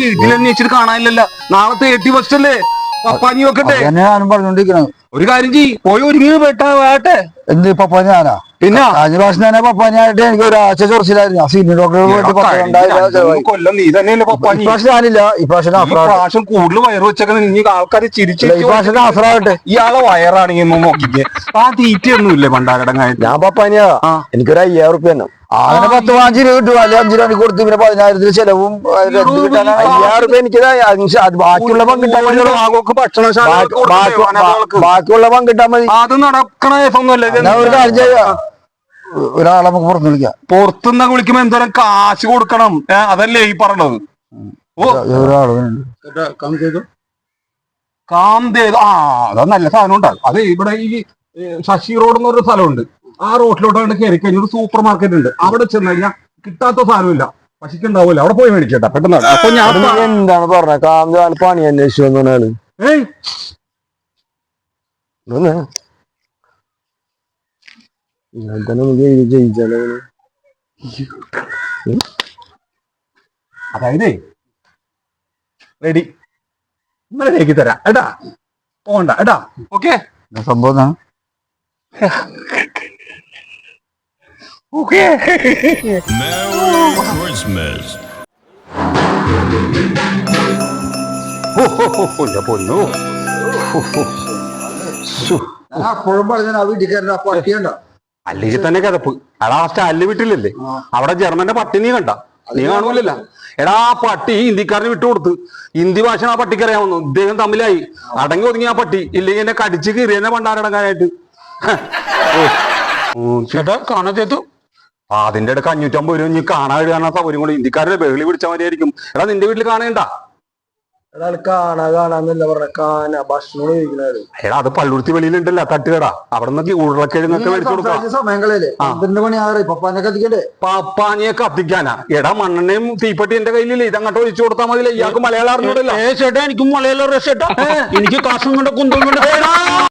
വീട്ടിലന്വേഷിച്ചിട്ട് കാണാനില്ലല്ലോ. നാളെ 31 അല്ലേ? പപ്പാനി വെക്കട്ടെ. ഞാനും പറഞ്ഞോണ്ടിരിക്കണം. ഒരു കാര്യം ചെയ്യ്, പോയി ഒരുങ്ങി വേട്ടെ. എന്ത് പപ്പാനി ഞാനാ? പിന്നെ കഴിഞ്ഞ പ്രാവശ്യം തന്നെ പപ്പാനിയായിട്ട് എനിക്ക് ഒരാഴ്ച ചൊറിച്ചിലായിരുന്നു. ആ സീനിയർ കൊല്ലം നീ തന്നെയല്ലേ പപ്പാനി? ഇപ്രാവശ്യം ഞാനില്ല. ഇപ്രാവശ്യം കൂടുതൽ വയറ് വെച്ചൊക്കെ ഇനി ആൾക്കാര് ചിരിച്ചു. ഇപ്രാവശ്യം ആഫറാകട്ടെ. ഇയാളെ വയറാണെങ്കിൽ നോക്കിക്ക്. ആ തീറ്റയൊന്നും ഇല്ലേ പണ്ടാരടങ്ങായിട്ട്? ഞാൻ പപ്പാനിയാ. എനിക്കൊരു 5000 റുപ്യ തന്നെ. അങ്ങനെ 10-15 രൂപ കിട്ടും. അല്ലെ 5 രൂപ കൊടുത്തു. പിന്നെ 10,000 ചെലവും 5000 റുപ്യ എനിക്ക് ബാക്കിയുള്ള പങ്കിട്ടാൽ മതി. ബാക്കിയുള്ള പങ്കിട്ടാൽ മതി. അത് നടക്കണ ഒരു കാര്യം ചെയ്യാം, ഒരാളെ നമുക്ക് പുറത്ത് വിളിക്കാം. പുറത്തുനിന്ന് വിളിക്കുമ്പോ എന്തോരം കാശ് കൊടുക്കണം, അതല്ലേ ഈ പറഞ്ഞത്? കാംദേവ്. അതാ നല്ല സാധനം ഉണ്ടാകും. അത് ഇവിടെ ഈ ശശി റോഡ് എന്ന് പറഞ്ഞ സ്ഥലമുണ്ട്. ആ റോഡിലോട്ടാണ് കയറി കഴിഞ്ഞ ഒരു സൂപ്പർ മാർക്കറ്റ് ഉണ്ട്. അവിടെ ചെന്ന് കഴിഞ്ഞാൽ കിട്ടാത്ത സാധനമില്ല, പശിക്ക് ഉണ്ടാവില്ല. അവിടെ പോയി മേടിക്കട്ടെ പെട്ടെന്ന്. അപ്പൊ ഞാൻ എന്താണ് പറഞ്ഞത്? കാംദേവ് പണി അന്വേഷിച്ചു വന്നാണ്. അതായത് റെഡി ഇന്നലേക്ക് തരാം ഏട്ടാ. പോണ്ട ഏട്ടാ. ഓക്കെ സംഭവം ഓക്കെ. പൊന്നു അപ്പോഴും പറഞ്ഞ വീട്ടിൽ പട്ടിയുണ്ടോ? അല്ലെങ്കിൽ തന്നെ കിതപ്പ്. എടാ സ്റ്റാലിന് വീട്ടിലല്ലേ, അവിടെ ജർമ്മന്റെ പട്ടി നീ കണ്ട? നീ കാണൂലല്ല. എടാ ആ പട്ടി ഹിന്ദിക്കാരന് വിട്ടുകൊടുത്ത്. ഹിന്ദി ഭാഷ ആ പട്ടിക്ക് അറിയാവുന്നു. ഇദ്ദേഹം തമ്മിലായി. അടങ്ങി ഒതുങ്ങി ആ പട്ടി. ഇല്ലെങ്കിൽ എന്നെ കടിച്ച് കീറിയെന്നെ പണ്ടാരടങ്ങാനായിട്ട്. ചേട്ടാ കാണാത്തേത്തു. അതിന്റെ ഇടയ്ക്ക് 550 രൂപ നീ കാണാൻ എഴുതാനാ സൗകര്യം കൊണ്ട് ഹിന്ദിക്കാരുടെ ബഹളി പിടിച്ച മതിയായിരിക്കും. എടാ നിന്റെ വീട്ടിൽ കാണേണ്ട. എടാ അത് പള്ളുരുത്തി വെളിയിലുണ്ടല്ലോ തട്ടുകട. അവിടെ നിന്നൊക്കെ ഉരുളക്കിഴങ്ങൊക്കെ മേടിച്ചു കൊടുക്കാം. പപ്പാനിയെ കത്തിക്കാനാ? എടാ മണ്ണെണ്ണയും തീപ്പെട്ടി എന്റെ കയ്യിലില്ലേ, ഇതങ്ങോട്ട് ഒഴിച്ചു കൊടുത്താൽ മതിയില്ല. ഇയാൾക്ക് മലയാളം അറിഞ്ഞൂടല്ലോ. ചേട്ടാ എനിക്കും മലയാളം ചേട്ടാ. എനിക്ക് കാശും കൊണ്ട് കുന്തം കൊണ്ട്